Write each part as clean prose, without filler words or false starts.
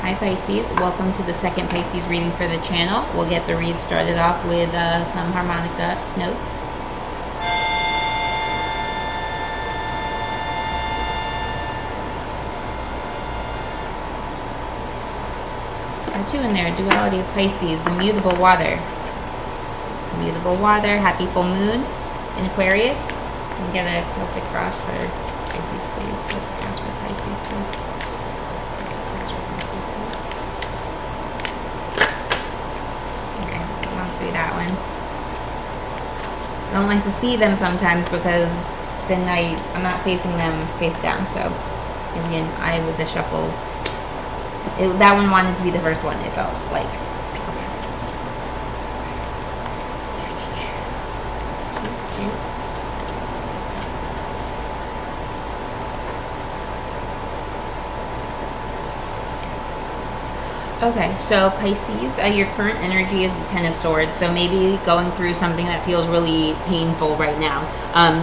Hi Pisces, welcome to the second Pisces reading for the channel. We'll get the read started off with some harmonica notes. Two in there, duality of Pisces, the mutable water. Mutable water, happy full moon in Aquarius. Can we get a Celtic cross for Pisces, please? Celtic cross for Pisces, please. Celtic cross for Pisces, please. Okay, wants to be that one. I don't like to see them sometimes because then I'm not facing them face down, so Indian eye with the shuffles. That one wanted to be the first one, it felt like. Okay, so Pisces, your current energy is the Ten of Swords, so maybe going through something that feels really painful right now.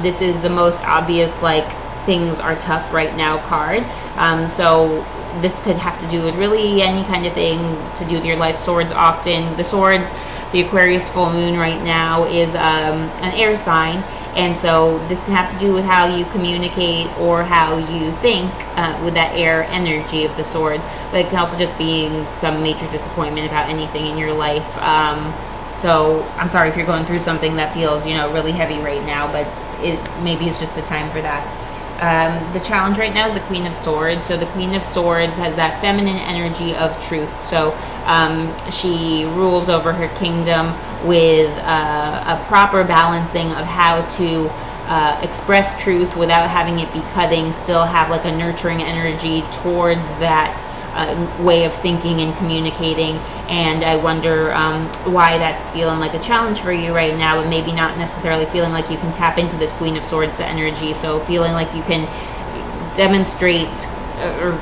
This is the most obvious, like, things are tough right now card. So this could have to do with really any kind of thing to do with your life. Swords often, the swords, the Aquarius full moon right now is an air sign, and so this can have to do with how you communicate or how you think with that air energy of the swords, but it can also just be some major disappointment about anything in your life. So I'm sorry if you're going through something that feels, really heavy right now, but maybe it's just the time for that. The challenge right now is the Queen of Swords. So the Queen of Swords has that feminine energy of truth. So she rules over her kingdom with a proper balancing of how to express truth without having it be cutting, still have like a nurturing energy towards that way of thinking and communicating. And I wonder why that's feeling like a challenge for you right now, but maybe not necessarily feeling like you can tap into this Queen of Swords, the energy. So feeling like you can demonstrate or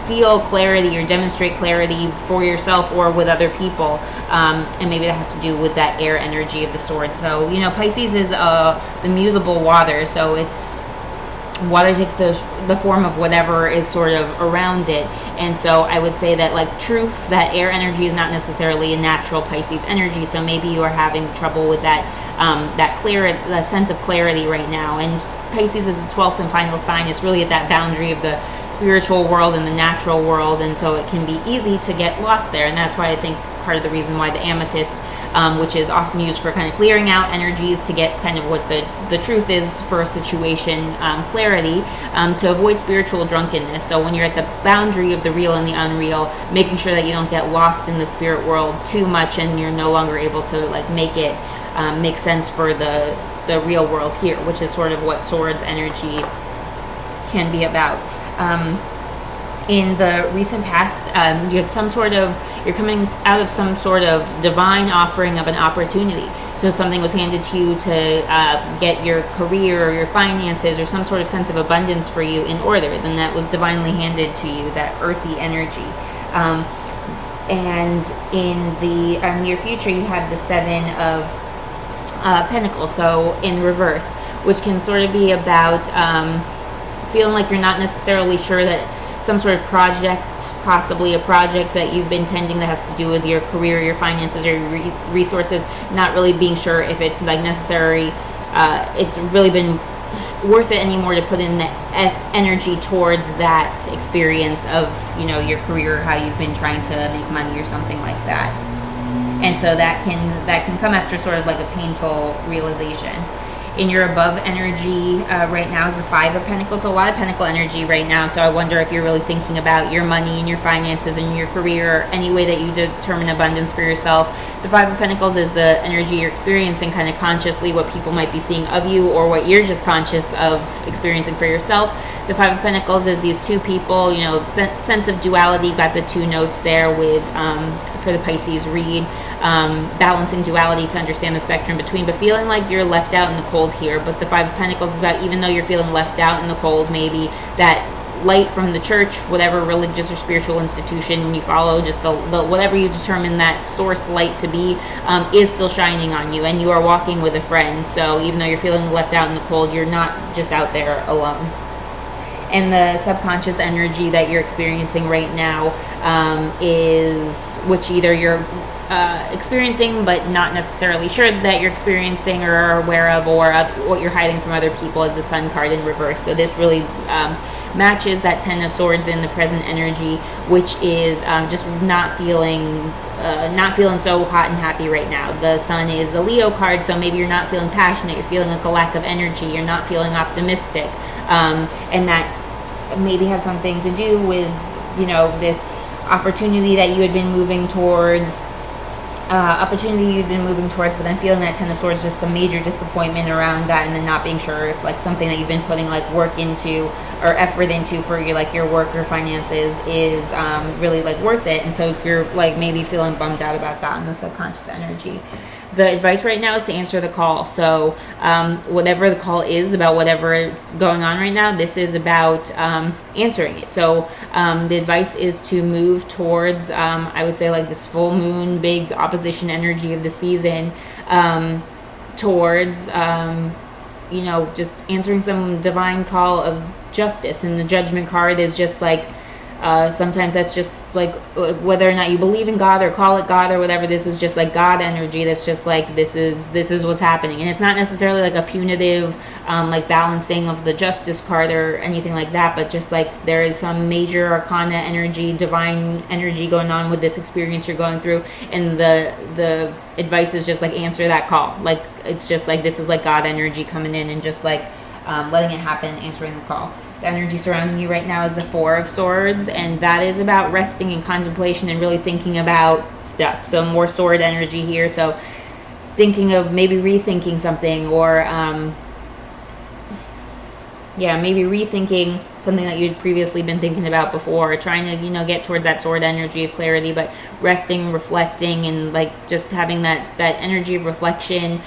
feel clarity or demonstrate clarity for yourself or with other people, and maybe that has to do with that air energy of the sword. So Pisces is the mutable water, so it's water takes the form of whatever is sort of around it. And so I would say that, like, truth, that air energy is not necessarily a natural Pisces energy, so maybe you are having trouble with that that sense of clarity right now. And Pisces is the 12th and final sign. It's really at that boundary of the spiritual world and the natural world, and so it can be easy to get lost there. And that's why I think part of the reason why the amethyst, which is often used for kind of clearing out energies to get kind of what the truth is for a situation, clarity, to avoid spiritual drunkenness. So when you're at the boundary of the real and the unreal, making sure that you don't get lost in the spirit world too much and you're no longer able to make it make sense for the real world here, which is sort of what swords energy can be about. In the recent past, you had you're coming out of some sort of divine offering of an opportunity. So something was handed to you to get your career or your finances or some sort of sense of abundance for you in order. Then that was divinely handed to you, that earthy energy. And in the near future, you have the Seven of Pentacles, so in reverse, which can sort of be about feeling like you're not necessarily sure that some sort of project, possibly a project that you've been tending that has to do with your career, your finances, or your resources, not really being sure if it's necessary, it's really been worth it anymore to put in the energy towards that experience of your career, how you've been trying to make money or something like that. And so that can come after sort of like a painful realization. In your above energy right now is the Five of Pentacles, so a lot of Pentacle energy right now. So I wonder if you're really thinking about your money and your finances and your career, or any way that you determine abundance for yourself. The Five of Pentacles is the energy you're experiencing kind of consciously, what people might be seeing of you or what you're just conscious of experiencing for yourself. The Five of Pentacles is these two people, sense of duality. You've got the two notes there with for the Pisces read, balancing duality to understand the spectrum between, but feeling like you're left out in the cold here. But the Five of Pentacles is about, even though you're feeling left out in the cold, maybe that light from the church, whatever religious or spiritual institution you follow, just the whatever you determine that source light to be, is still shining on you, and you are walking with a friend. So even though you're feeling left out in the cold, you're not just out there alone. And the subconscious energy that you're experiencing right now is, which either you're experiencing but not necessarily sure that you're experiencing or are aware of, or what you're hiding from other people, is the Sun card in reverse. So this really matches that Ten of Swords in the present energy, which is just not feeling so hot and happy right now. The Sun is the Leo card, so maybe you're not feeling passionate, you're feeling like a lack of energy, you're not feeling optimistic, and that maybe has something to do with, you know, this opportunity that you had been moving towards, but then feeling that Ten of Swords, just some major disappointment around that, and then not being sure if like something that you've been putting like work into or effort into for your work or finances is really like worth it, and so you're like maybe feeling bummed out about that in the subconscious energy. The advice right now is to answer the call. So whatever the call is about, whatever is going on right now, this is about answering it. So the advice is to move towards, I would say, like this full moon, big opposition energy of the season, towards, just answering some divine call of justice. And the Judgment card is just like, sometimes that's just like, whether or not you believe in God or call it God or whatever, this is just like God energy. That's just like, this is what's happening. And it's not necessarily like a punitive, like balancing of the Justice card or anything like that, but just like there is some major arcana energy, divine energy going on with this experience you're going through. And the advice is just like answer that call. Like, it's just like, this is like God energy coming in and just like letting it happen, answering the call. The energy surrounding you right now is the Four of Swords, and that is about resting in contemplation and really thinking about stuff. So more sword energy here. So thinking of maybe rethinking something, or maybe rethinking something that you'd previously been thinking about before, trying to, get towards that sword energy of clarity, but resting, reflecting, and like just having that energy of reflection,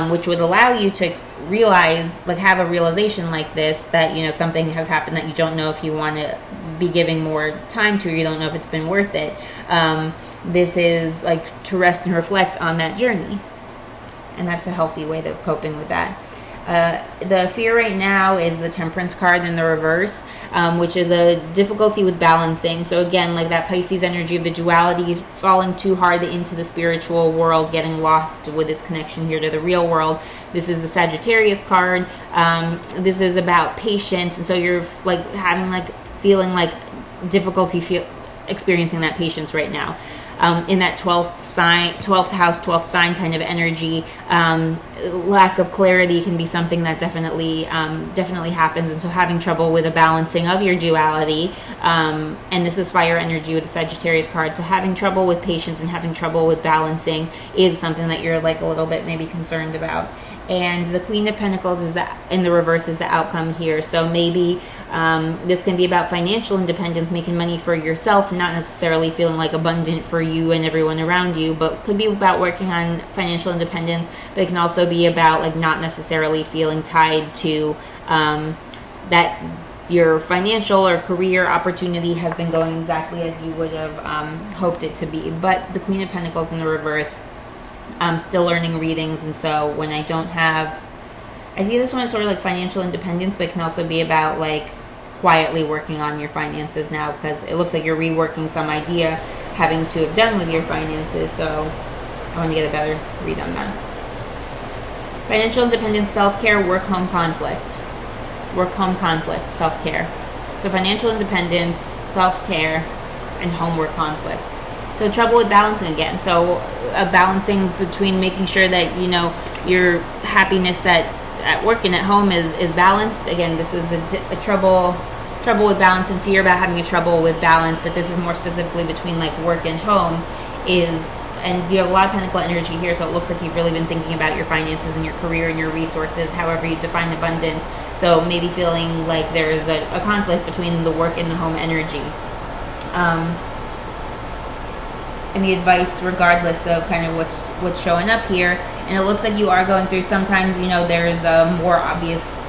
which would allow you to realize, like have a realization like this, that, something has happened that you don't know if you want to be giving more time to, or you don't know if it's been worth it. This is like to rest and reflect on that journey. And that's a healthy way of coping with that. The fear right now is the Temperance card in the reverse, which is a difficulty with balancing. So again, like that Pisces energy of the duality, falling too hard into the spiritual world, getting lost with its connection here to the real world. This is the Sagittarius card. This is about patience, and so you're like feeling like difficulty experiencing that patience right now. In that 12th house, 12th sign kind of energy, lack of clarity can be something that definitely happens. And so having trouble with a balancing of your duality, and this is fire energy with the Sagittarius card. So having trouble with patience and having trouble with balancing is something that you're like a little bit maybe concerned about. And the Queen of Pentacles is that in the reverse is the outcome here. So maybe this can be about financial independence, making money for yourself, not necessarily feeling like abundant for you and everyone around you, but could be about working on financial independence. But it can also be about like not necessarily feeling tied to that your financial or career opportunity has been going exactly as you would have hoped it to be. But the Queen of Pentacles in the reverse, I'm still learning readings, and so when I don't have, I see this one as sort of like financial independence, but it can also be about like quietly working on your finances now, because it looks like you're reworking some idea having to have done with your finances. So I want to get a better read on that. Financial independence, self-care, work-home conflict. Work-home conflict, self-care. So financial independence, self-care, and homework conflict. So trouble with balancing again. So balancing between making sure that, your happiness at work and at home is balanced. Again, this is a trouble with balance, and fear about having a trouble with balance, but this is more specifically between like work and home and you have a lot of Pentacle energy here, so it looks like you've really been thinking about your finances and your career and your resources, however you define abundance. So maybe feeling like there's a conflict between the work and the home energy. And the advice, regardless of kind of what's showing up here, and it looks like you are going through, sometimes there's a more obvious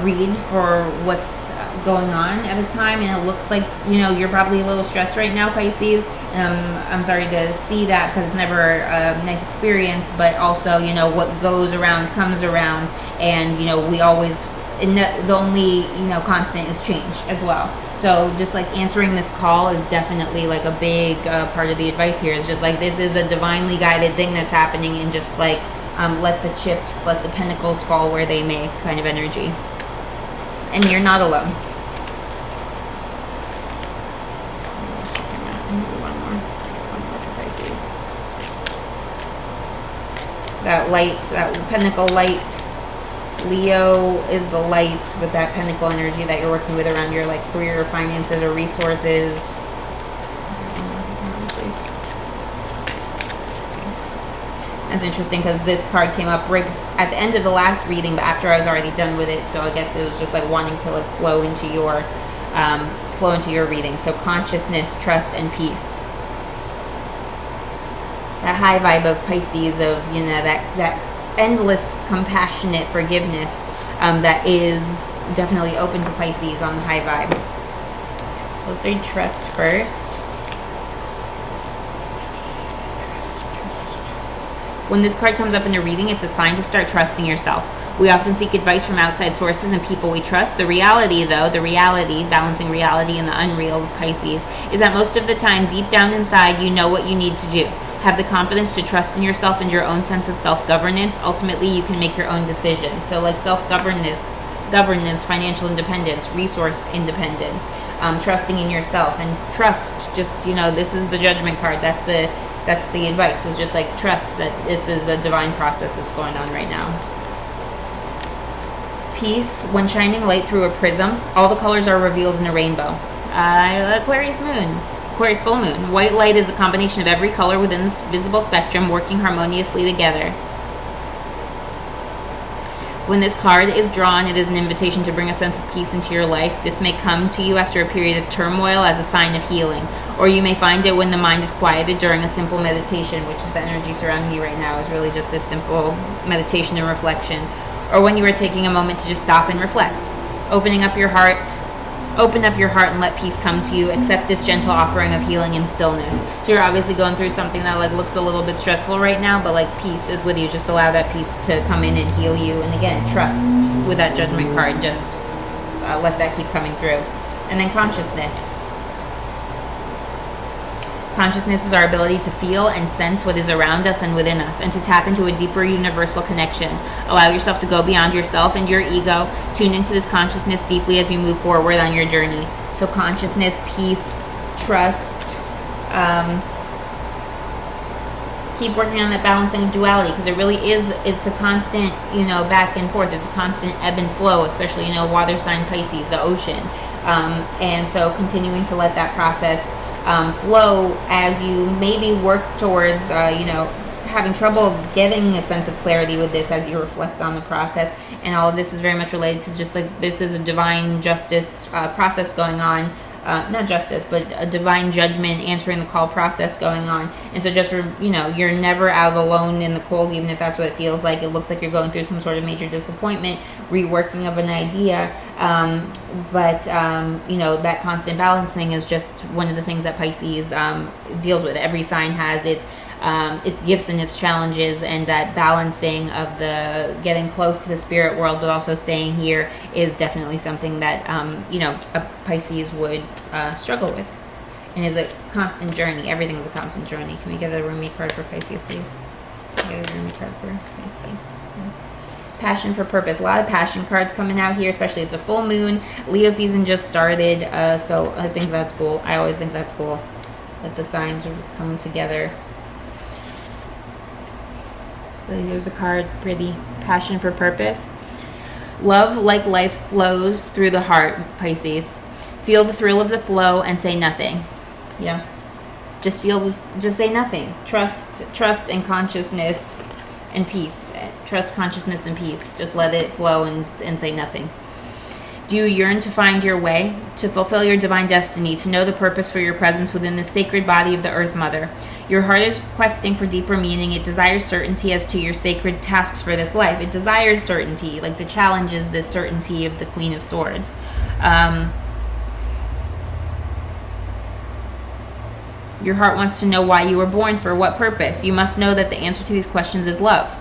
read for what's going on at a time, and it looks like you're probably a little stressed right now, Pisces. I'm sorry to see that, because it's never a nice experience, but also what goes around comes around, and we always the only, constant is change as well. So just like answering this call is definitely like a big part of the advice here. Is just like, this is a divinely guided thing that's happening, and just like let the pentacles fall where they may kind of energy. And you're not alone. One more for Pisces. That light, that pentacle light. Leo is the light with that pentacle energy that you're working with around your like career or finances or resources. That's interesting because this card came up right at the end of the last reading, but after I was already done with it, so I guess it was just like wanting to like flow into your reading. So consciousness, trust, and peace. That high vibe of Pisces, of that endless compassionate forgiveness that is definitely open to Pisces on the high vibe. Let's read trust first. When this card comes up in a reading, it's a sign to start trusting yourself. We often seek advice from outside sources and people we trust. The reality, balancing reality and the unreal with Pisces, is that most of the time, deep down inside, you know what you need to do. Have the confidence to trust in yourself and your own sense of self-governance. Ultimately, you can make your own decisions. So like self-governance, financial independence, resource independence, trusting in yourself. And trust, just, this is the judgment card. That's the advice. It's just like trust that this is a divine process that's going on right now. Peace, when shining light through a prism, all the colors are revealed in a rainbow. Aquarius moon. Aquarius full moon. White light is a combination of every color within this visible spectrum working harmoniously together. When this card is drawn, it is an invitation to bring a sense of peace into your life. This may come to you after a period of turmoil as a sign of healing, or you may find it when the mind is quieted during a simple meditation, which is the energy surrounding you right now, is really just this simple meditation and reflection, or when you are taking a moment to just stop and reflect. Open up your heart and let peace come to you. Accept this gentle offering of healing and stillness. So you're obviously going through something that like looks a little bit stressful right now, but like peace is with you. Just allow that peace to come in and heal you. And again, trust with that judgment card. Just let that keep coming through. And then consciousness. Consciousness is our ability to feel and sense what is around us and within us, and to tap into a deeper universal connection. Allow yourself to go beyond yourself and your ego. Tune into this consciousness deeply as you move forward on your journey. So consciousness, peace, trust. Keep working on that balancing of duality, because it really is, it's a constant, back and forth. It's a constant ebb and flow, especially, water sign Pisces, the ocean. And so continuing to let that process flow as you maybe work towards, having trouble getting a sense of clarity with this as you reflect on the process. And all of this is very much related to just like, this is a divine justice process going on. Not justice, but a divine judgment, answering the call process going on. And so just, you're never out alone in the cold, even if that's what it feels like. It looks like you're going through some sort of major disappointment, reworking of an idea. But that constant balancing is just one of the things that Pisces deals with. Every sign has its gifts and its challenges, and that balancing of the getting close to the spirit world but also staying here is definitely something that a Pisces would struggle with, and is a constant journey. Everything's a constant journey. Can we get a Rumi card for Pisces, please? Get a Rumi card for Pisces. Yes. Passion for purpose. A lot of passion cards coming out here, especially it's a full moon. Leo season just started, so I think that's cool. I always think that's cool that the signs are coming together. Here's a card, pretty. Passion for purpose. Love, like life, flows through the heart, Pisces. Feel the thrill of the flow and say nothing. Yeah. Just say nothing. Trust and consciousness and peace. Trust, consciousness, and peace. Just let it flow and say nothing. Do you yearn to find your way, to fulfill your divine destiny, to know the purpose for your presence within the sacred body of the Earth Mother? Your heart is questing for deeper meaning. It desires certainty as to your sacred tasks for this life. It desires certainty, like the challenge is this certainty of the Queen of Swords. Your heart wants to know why you were born, for what purpose. You must know that the answer to these questions is love.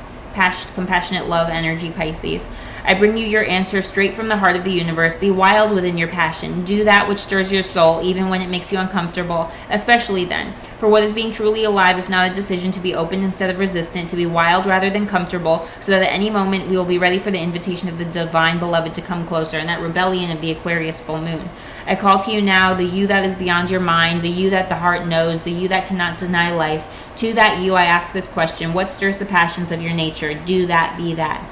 Compassionate love energy, Pisces. I bring you your answer straight from the heart of the universe. Be wild within your passion. Do that which stirs your soul, even when it makes you uncomfortable, especially then. For what is being truly alive, if not a decision to be open instead of resistant, to be wild rather than comfortable, so that at any moment we will be ready for the invitation of the divine beloved to come closer, and that rebellion of the Aquarius full moon. I call to you now, the you that is beyond your mind, the you that the heart knows, the you that cannot deny life. To that you I ask this question: what stirs the passions of your nature? Do that, be that.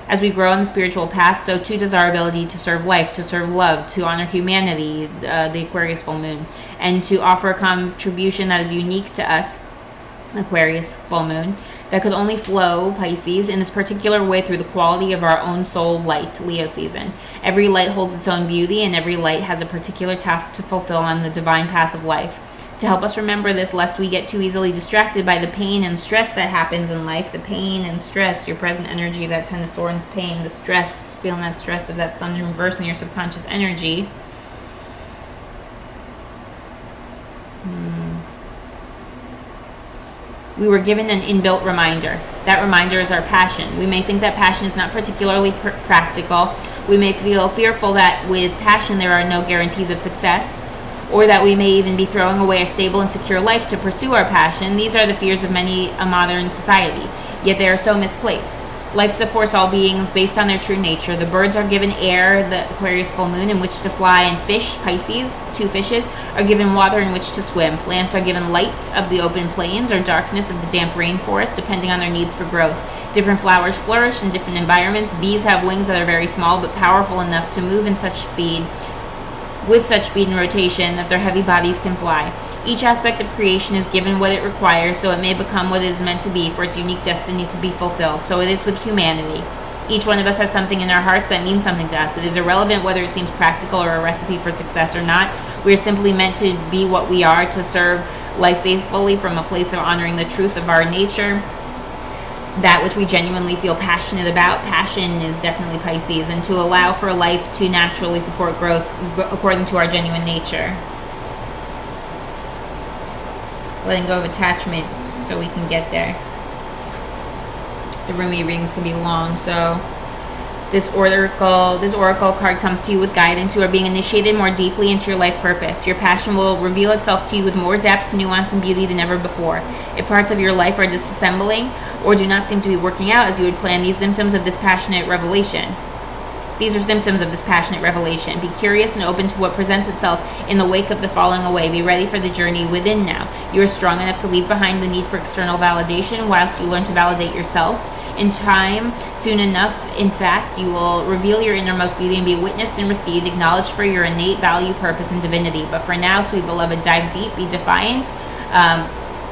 As we grow on the spiritual path, so too does our ability to serve life, to serve love, to honor humanity, the Aquarius full moon, and to offer a contribution that is unique to us, Aquarius full moon, that could only flow, Pisces, in this particular way through the quality of our own soul light, Leo season. Every light holds its own beauty, and every light has a particular task to fulfill on the divine path of life. To help us remember this, lest we get too easily distracted by the pain and stress that happens in life, the pain and stress, your present energy, that Ten of Swords pain, the stress, feeling that stress of that sun in reverse in your subconscious energy. We were given an inbuilt reminder. That reminder is our passion. We may think that passion is not particularly practical. We may feel fearful that with passion there are no guarantees of success, or that we may even be throwing away a stable and secure life to pursue our passion. These are the fears of many a modern society, yet they are so misplaced. Life supports all beings based on their true nature. The birds are given air, the Aquarius full moon, in which to fly, and fish, Pisces, 2 fishes, are given water in which to swim. Plants are given light of the open plains or darkness of the damp rainforest, depending on their needs for growth. Different flowers flourish in different environments. Bees have wings that are very small but powerful enough to move with such speed and rotation that their heavy bodies can fly. Each aspect of creation is given what it requires, so it may become what it is meant to be for its unique destiny to be fulfilled. So it is with humanity. Each one of us has something in our hearts that means something to us. It is irrelevant whether it seems practical or a recipe for success or not. We are simply meant to be what we are, to serve life faithfully from a place of honoring the truth of our nature, that which we genuinely feel passionate about. Passion is definitely Pisces, and to allow for life to naturally support growth according to our genuine nature. Letting go of attachment so we can get there. The Rumi readings can be long, so this oracle card comes to you with guidance. You are being initiated more deeply into your life purpose. Your passion will reveal itself to you with more depth, nuance, and beauty than ever before. If parts of your life are disassembling or do not seem to be working out as you would plan, these are symptoms of this passionate revelation. Be curious and open to what presents itself in the wake of the falling away. Be ready for the journey within now. You are strong enough to leave behind the need for external validation whilst you learn to validate yourself. In time, soon enough, in fact, you will reveal your innermost beauty and be witnessed and received, acknowledged for your innate value, purpose, and divinity. But for now, sweet beloved, dive deep, be defiant,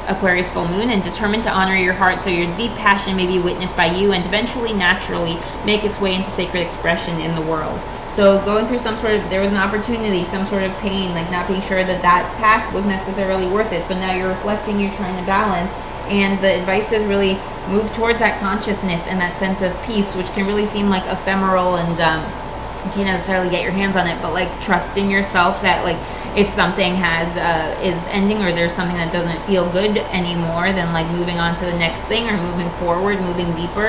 Aquarius full moon, and determined to honor your heart so your deep passion may be witnessed by you and eventually, naturally, make its way into sacred expression in the world. So going through there was an opportunity, some sort of pain, like not being sure that path was necessarily worth it. So now you're reflecting, you're trying to balance, and the advice is really move towards that consciousness and that sense of peace, which can really seem like ephemeral and you can't necessarily get your hands on it, but like trust in yourself that like if something is ending or there's something that doesn't feel good anymore, then like moving on to the next thing or moving forward, moving deeper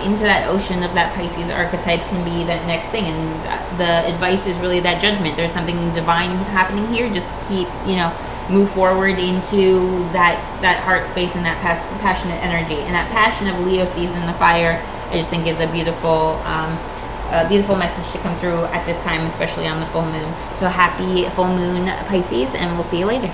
into that ocean of that Pisces archetype can be that next thing. And the advice is really that judgment. There's something divine happening here. Just keep, move forward into that heart space and that passionate energy. And that passion of Leo season, the fire, I just think is a beautiful message to come through at this time, especially on the full moon. So happy full moon, Pisces, and we'll see you later.